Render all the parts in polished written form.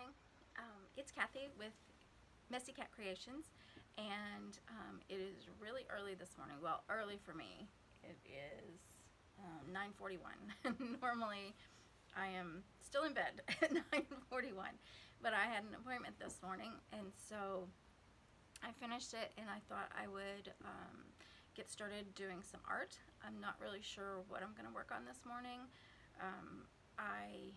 morning. It's Kathy with Messy Cat Creations, and it is really early this morning. Well, early for me. It is 9:41. Normally, I am still in bed at 9:41, but I had an appointment this morning, and so I finished it, and I thought I would get started doing some art. I'm not really sure what I'm going to work on this morning. I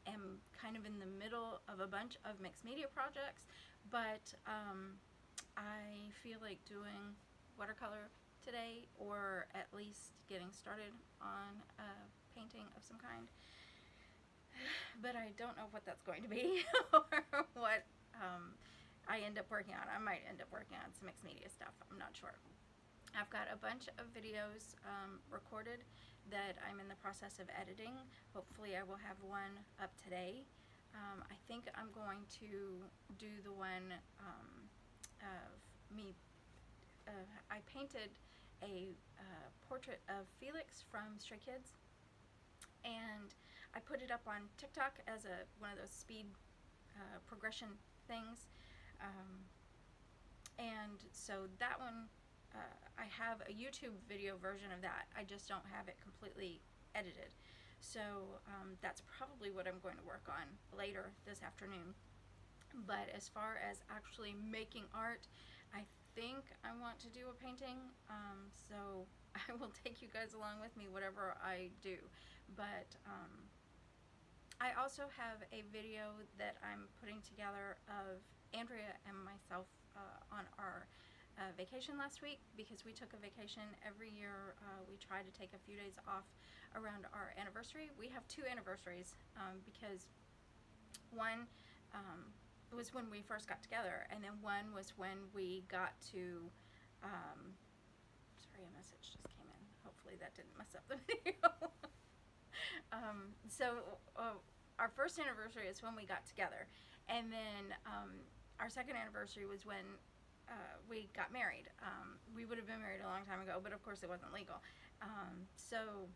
am kind of in the middle of a bunch of mixed media projects, but I feel like doing watercolor today, or at least getting started on a painting of some kind. But I don't know what that's going to be or what I end up working on. I might end up working on some mixed media stuff. I'm not sure. I've got a bunch of videos recorded that I'm in the process of editing. Hopefully I will have one up today. I think I'm going to do the one of me. I painted a portrait of Felix from Stray Kids, and I put it up on TikTok as one of those speed progression things. And so that one, I have a YouTube video version of that. I just don't have it completely edited. So that's probably what I'm going to work on later this afternoon. But as far as actually making art, I think I want to do a painting. So I will take you guys along with me, whatever I do. But I also have a video that I'm putting together of Andrea and myself on our vacation last week, because we took a vacation every year. We try to take a few days off around our anniversary. We have two anniversaries because one was when we first got together, and then one was when we got to sorry, a message just came in. Hopefully that didn't mess up the video. Our first anniversary is when we got together, and then our second anniversary was when we got married. We would have been married a long time ago, but of course it wasn't legal. So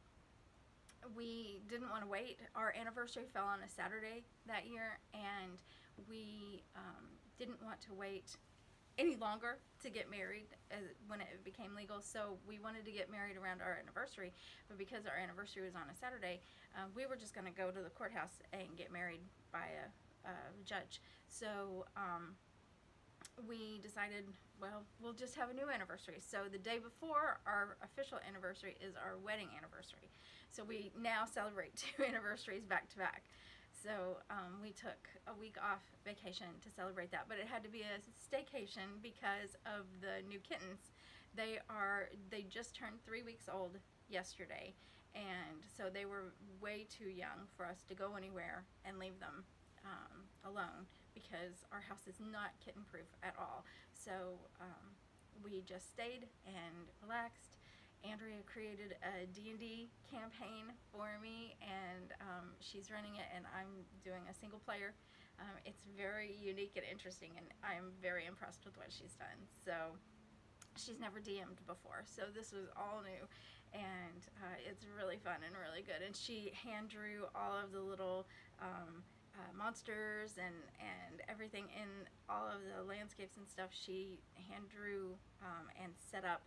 we didn't want to wait. Our anniversary fell on a Saturday that year, and we didn't want to wait any longer to get married when it became legal. So we wanted to get married around our anniversary, but because our anniversary was on a Saturday, we were just going to go to the courthouse and get married by a judge. So we decided, well, we'll just have a new anniversary. So the day before our official anniversary is our wedding anniversary. So we now celebrate two anniversaries back to back. So we took a week off vacation to celebrate that, but it had to be a staycation because of the new kittens. They just turned 3 weeks old yesterday, and so they were way too young for us to go anywhere and leave them alone, because our house is not kitten proof at all. So we just stayed and relaxed. Andrea created a D&D campaign for me, and she's running it, and I'm doing a single player. It's very unique and interesting, and I'm very impressed with what she's done. So she's never DM'd before, so this was all new, and it's really fun and really good. And she hand drew all of the little monsters and everything in all of the landscapes and stuff. She hand drew and set up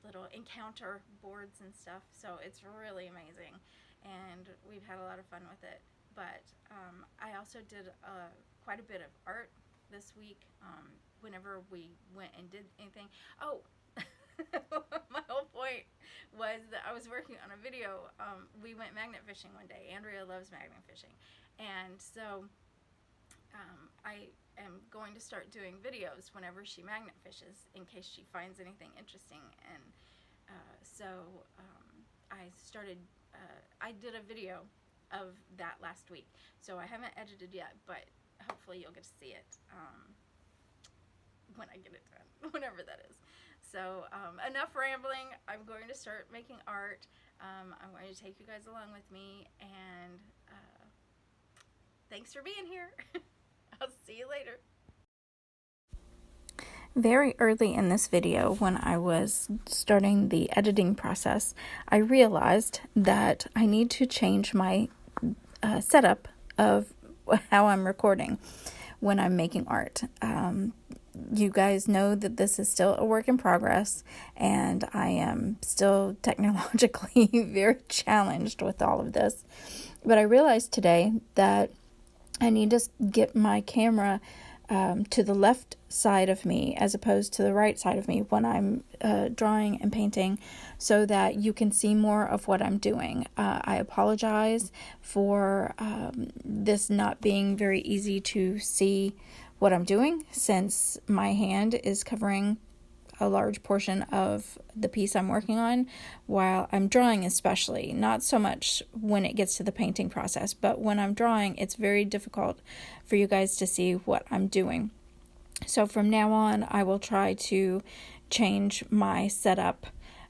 little encounter boards and stuff, so it's really amazing, and we've had a lot of fun with it. But I also did quite a bit of art this week whenever we went and did anything. Oh, my whole point was that I was working on a video. We went magnet fishing one day. Andrea loves magnet fishing, and so I am going to start doing videos whenever she magnet fishes, in case she finds anything interesting. And I did a video of that last week, so I haven't edited yet, but hopefully you'll get to see it when I get it done, whenever that is. So enough rambling. I'm going to start making art. I'm going to take you guys along with me, and thanks for being here. I'll see you later. Very early in this video, when I was starting the editing process, I realized that I need to change my setup of how I'm recording when I'm making art. You guys know that this is still a work in progress, and I am still technologically very challenged with all of this. But I realized today that I need to get my camera to the left side of me as opposed to the right side of me when I'm drawing and painting, so that you can see more of what I'm doing. I apologize for this not being very easy to see what I'm doing, since my hand is covering a large portion of the piece I'm working on while I'm drawing, especially. Not so much when it gets to the painting process, but when I'm drawing, it's very difficult for you guys to see what I'm doing. So from now on, I will try to change my setup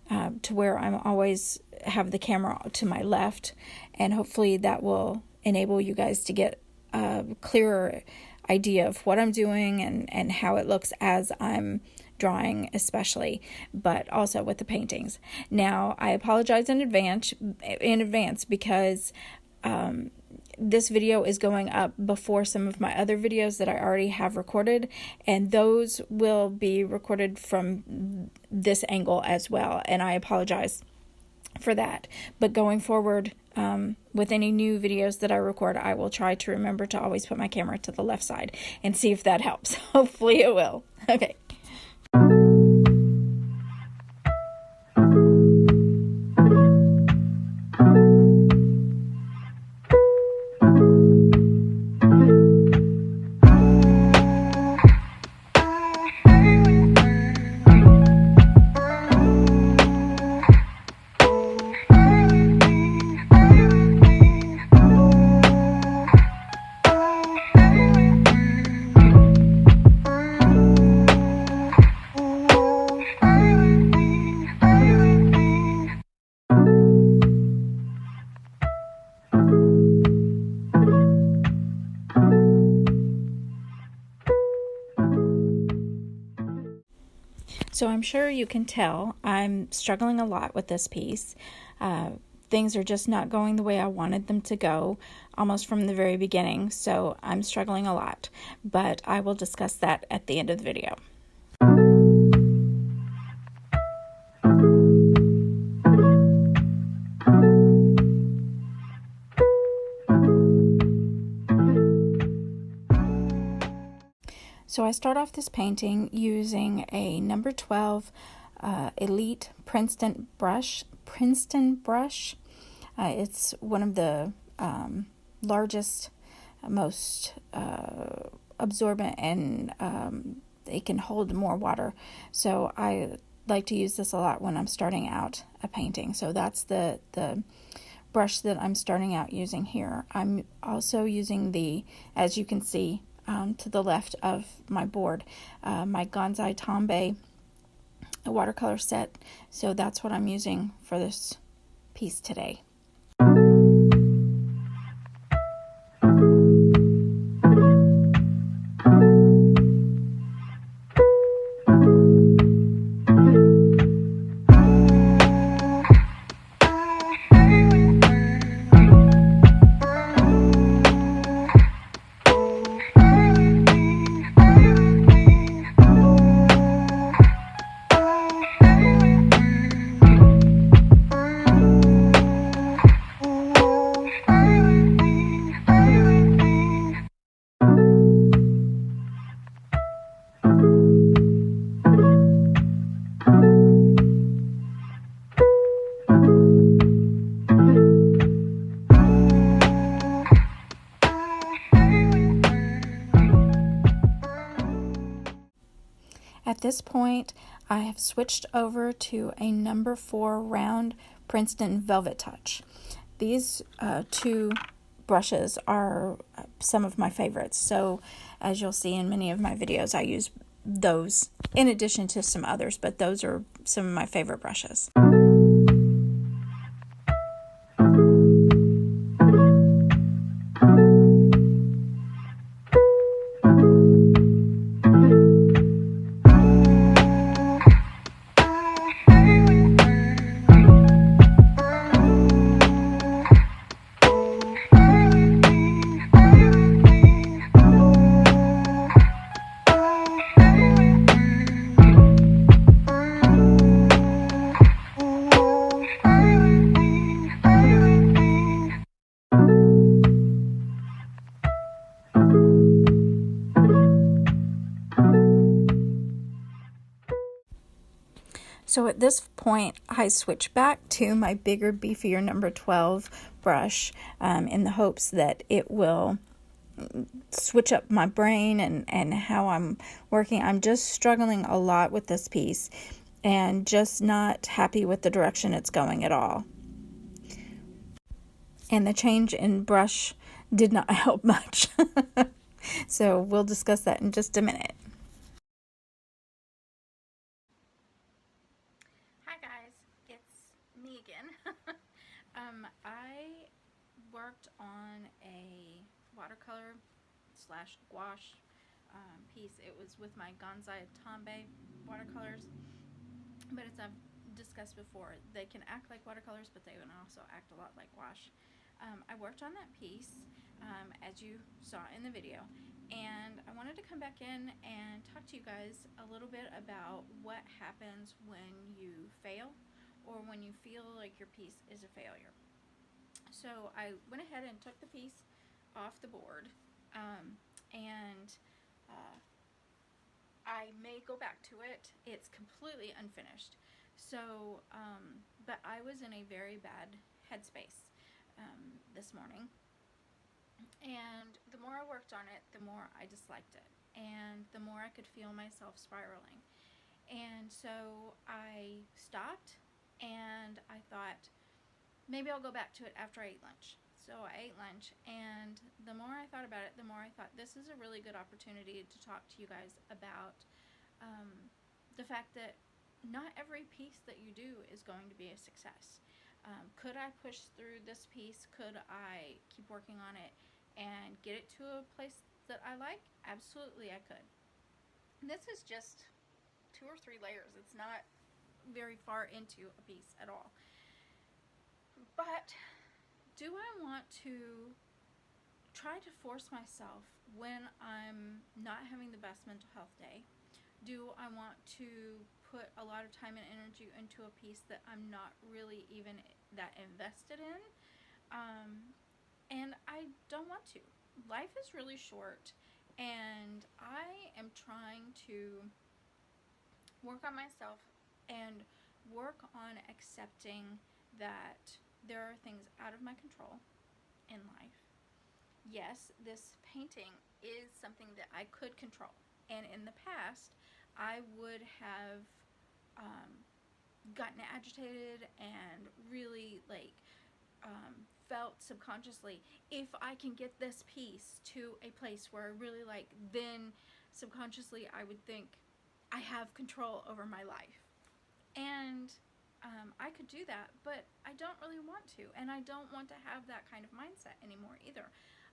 to where I'm always have the camera to my left, and hopefully that will enable you guys to get a clearer idea of what I'm doing and how it looks as I'm drawing, especially, but also with the paintings. Now, I apologize in advance because this video is going up before some of my other videos that I already have recorded, and those will be recorded from this angle as well, and I apologize for that. But going forward, with any new videos that I record, I will try to remember to always put my camera to the left side and see if that helps. Hopefully it will. Okay. So I'm sure you can tell I'm struggling a lot with this piece. Things are just not going the way I wanted them to go, almost from the very beginning, so I'm struggling a lot. But I will discuss that at the end of the video. So I start off this painting using a number 12 Elite Princeton brush. It's one of the largest, most absorbent, and it can hold more water. So I like to use this a lot when I'm starting out a painting. So that's the brush that I'm starting out using here. I'm also using as you can see, to the left of my board, my Gonzai Tombe watercolor set. So that's what I'm using for this piece today. At this point, I have switched over to a number 4 round Princeton Velvet Touch. These two brushes are some of my favorites. So as you'll see in many of my videos, I use those in addition to some others, but those are some of my favorite brushes. So at this point, I switch back to my bigger, beefier number 12 brush in the hopes that it will switch up my brain and how I'm working. I'm just struggling a lot with this piece and just not happy with the direction it's going at all. And the change in brush did not help much. So we'll discuss that in just a minute. Hi guys, it's me again. I worked on a watercolor slash gouache piece. It was with my Gonzai Tombe watercolors, but as I've discussed before, they can act like watercolors, but they can also act a lot like gouache. I worked on that piece, as you saw in the video, and I wanted to come back in and talk to you guys a little bit about what happens when you fail or when you feel like your piece is a failure. So I went ahead and took the piece off the board, and I may go back to it. It's completely unfinished. So, but I was in a very bad headspace this morning. And the more I worked on it, the more I disliked it. And the more I could feel myself spiraling. And so I stopped and I thought, maybe I'll go back to it after I ate lunch. So I ate lunch, and the more I thought about it, the more I thought this is a really good opportunity to talk to you guys about the fact that not every piece that you do is going to be a success. Could I push through this piece? Could I keep working on it and get it to a place that I like? Absolutely, I could. And this is just 2 or 3 layers. It's not very far into a piece at all. But do I want to try to force myself when I'm not having the best mental health day? Do I want to put a lot of time and energy into a piece that I'm not really even that invested in? And I don't want to. Life is really short, and I am trying to work on myself and work on accepting that there are things out of my control in life. Yes, this painting is something that I could control. And in the past, I would have gotten agitated and really felt subconsciously, if I can get this piece to a place where I really like, then subconsciously I would think I have control over my life. And I could do that, but I don't really want to. And I don't want to have that kind of mindset anymore either.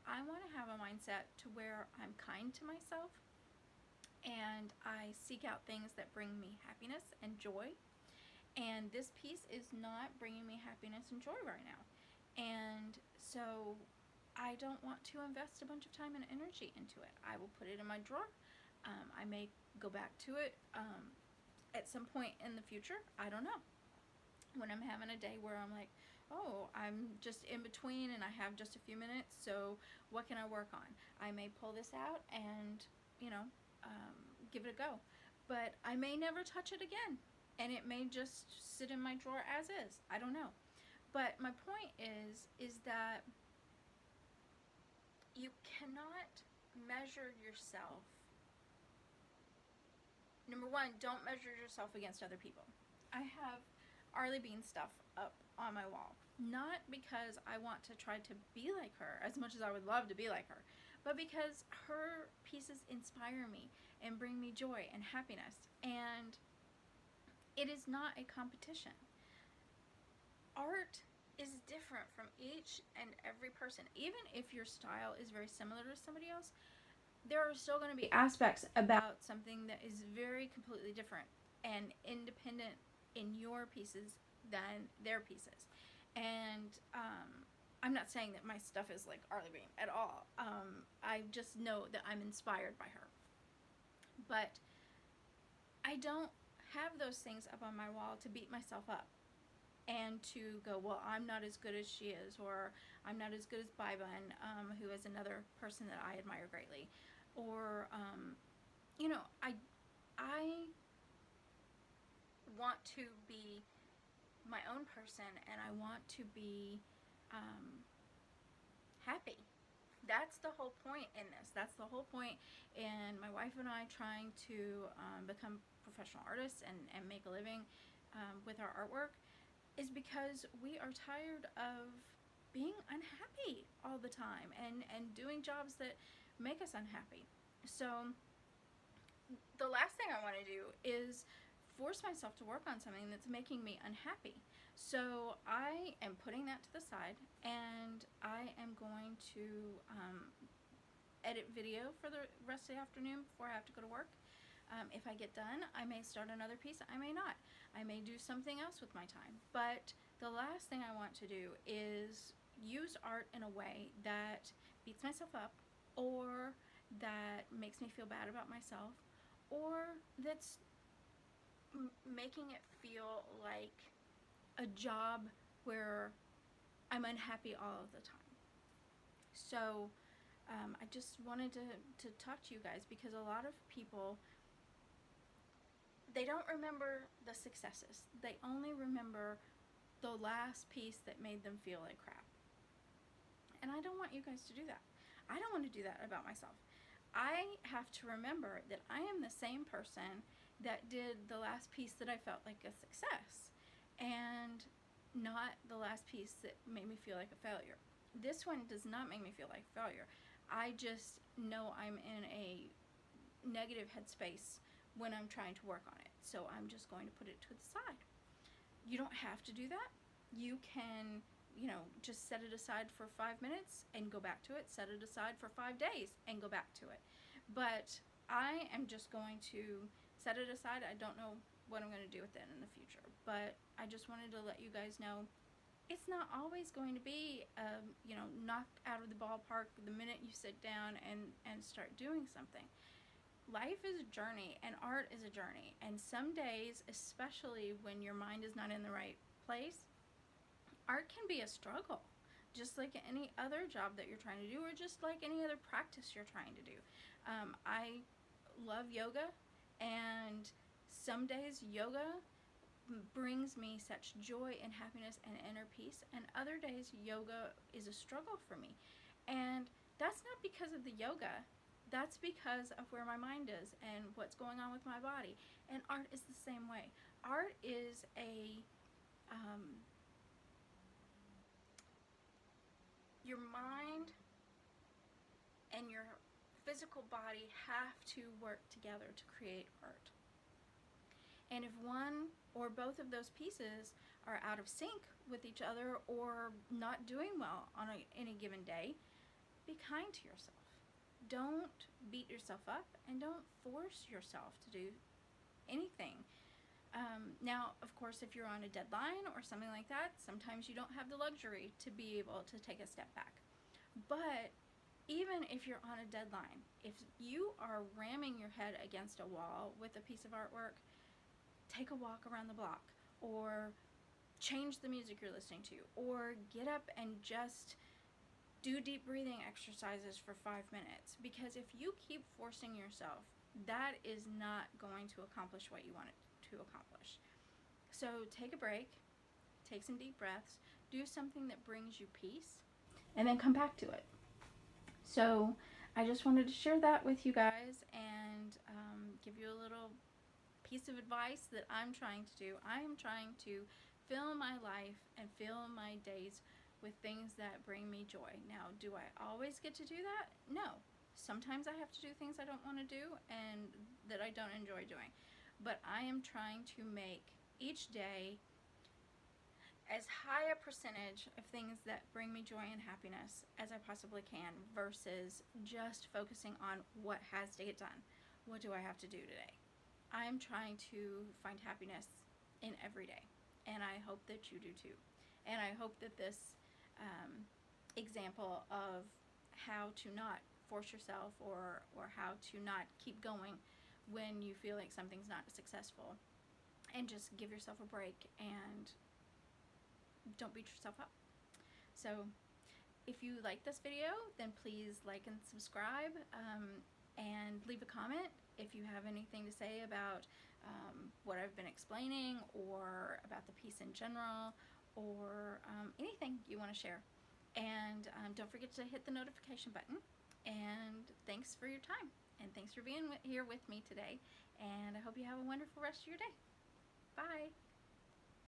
I want to have a mindset to where I'm kind to myself and I seek out things that bring me happiness and joy. And this piece is not bringing me happiness and joy right now. And so I don't want to invest a bunch of time and energy into it. I will put it in my drawer. I may go back to it at some point in the future. I don't know. When I'm having a day where I'm like, oh, I'm just in between and I have just a few minutes, so what can I work on? I may pull this out and, give it a go. But I may never touch it again, and it may just sit in my drawer as is. I don't know. But my point is that you cannot measure yourself. Number one, don't measure yourself against other people. I have Arlie Bean stuff up on my wall. Not because I want to try to be like her, as much as I would love to be like her, but because her pieces inspire me and bring me joy and happiness. And it is not a competition. Art is different from each and every person. Even if your style is very similar to somebody else, there are still going to be aspects about something that is very completely different and independent in your pieces than their pieces. And I'm not saying that my stuff is like Arlie Beam at all. I just know that I'm inspired by her. But I don't have those things up on my wall to beat myself up and to go, well, I'm not as good as she is, or I'm not as good as Bybun, who is another person that I admire greatly. Or, I want to be my own person, and I want to be happy. That's the whole point in this. That's the whole point in my wife and I trying to become professional artists and make a living with our artwork, is because we are tired of being unhappy all the time and doing jobs that make us unhappy. So the last thing I want to do is force myself to work on something that's making me unhappy. So I am putting that to the side, and I am going to edit video for the rest of the afternoon before I have to go to work. If I get done, I may start another piece, I may not. I may do something else with my time. But the last thing I want to do is use art in a way that beats myself up, or that makes me feel bad about myself, or that's making it feel like a job where I'm unhappy all of the time. So I just wanted to talk to you guys, because a lot of people, they don't remember the successes. They only remember the last piece that made them feel like crap. And I don't want you guys to do that. I don't want to do that about myself. I have to remember that I am the same person that did the last piece that I felt like a success, and not the last piece that made me feel like a failure. This one does not make me feel like a failure. I just know I'm in a negative headspace when I'm trying to work on it. So I'm just going to put it to the side. You don't have to do that. You can, just set it aside for 5 minutes and go back to it. Set it aside for 5 days and go back to it. But I am just going to set it aside. I don't know what I'm going to do with it in the future. But I just wanted to let you guys know it's not always going to be, knocked out of the ballpark the minute you sit down and start doing something. Life is a journey, and art is a journey. And some days, especially when your mind is not in the right place, art can be a struggle, just like any other job that you're trying to do, or just like any other practice you're trying to do. I love yoga, and some days yoga brings me such joy and happiness and inner peace, and other days yoga is a struggle for me. And that's not because of the yoga. That's because of where my mind is and what's going on with my body. And art is the same way. Art is your mind and your physical body have to work together to create art. And if one or both of those pieces are out of sync with each other, or not doing well on any given day, be kind to yourself. Don't beat yourself up, and don't force yourself to do anything. Now, of course, if you're on a deadline or something like that, sometimes you don't have the luxury to be able to take a step back. But even if you're on a deadline, if you are ramming your head against a wall with a piece of artwork, take a walk around the block, or change the music you're listening to, or get up and just do deep breathing exercises for 5 minutes. Because if you keep forcing yourself, that is not going to accomplish what you want it to accomplish. So take a break, take some deep breaths, do something that brings you peace, and then come back to it. So I just wanted to share that with you guys, and give you a little piece of advice that I'm trying to do. I am trying to fill my life and fill my days with things that bring me joy. Now, do I always get to do that? No. Sometimes I have to do things I don't want to do and that I don't enjoy doing. But I am trying to make each day as high a percentage of things that bring me joy and happiness as I possibly can, versus just focusing on what has to get done. What do I have to do today? I'm trying to find happiness in every day, and I hope that you do too. And I hope that this example of how to not force yourself, or how to not keep going when you feel like something's not successful, and just give yourself a break and don't beat yourself up. So if you like this video, then please like and subscribe. and leave a comment if you have anything to say about what I've been explaining, or about the piece in general, or anything you want to share. And don't forget to hit the notification button. And thanks for your time. And thanks for being here with me today. And I hope you have a wonderful rest of your day. Bye.